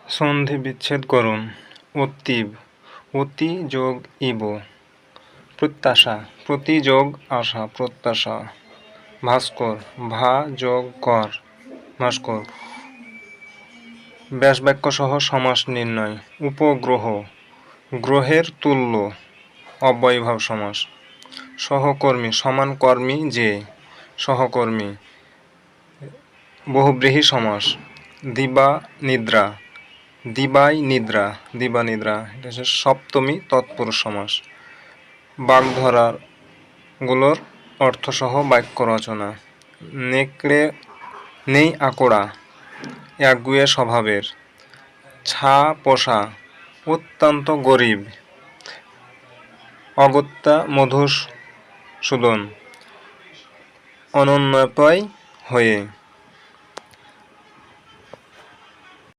সন্ধি বিচ্ছেদ করুন। অতীব, অতি যোগ ইব, প্রত্যাশা, প্রতি যোগ আশা, প্রত্যাশা। ভাস্কর, ভা যোগ কর, ভাস্কর। ব্যাসবাক্য সহ সমাস নির্ণয়। উপগ্রহ, গ্রহের তুল্য, অব্যয়ীভাব সমাস। সহকর্মী, সমান কর্মী যে, সহকর্মী। বহুব্রীহি সমাস। দিবা নিদ্রা, দিবাই নিদ্রা, দিবা নিদ্রা। এটা হচ্ছে সপ্তমী তৎপুরুষ সমাস। বাগধারাগুলোর অর্থসহ বাক্য রচনা। নেকড়ে নেই আকোড়া, একগুঁয়ে স্বভাবের। ছা পোষা, অত্যন্ত গরিব। অগত্যা মধুসূদন, অনন্যোপায় হয়ে।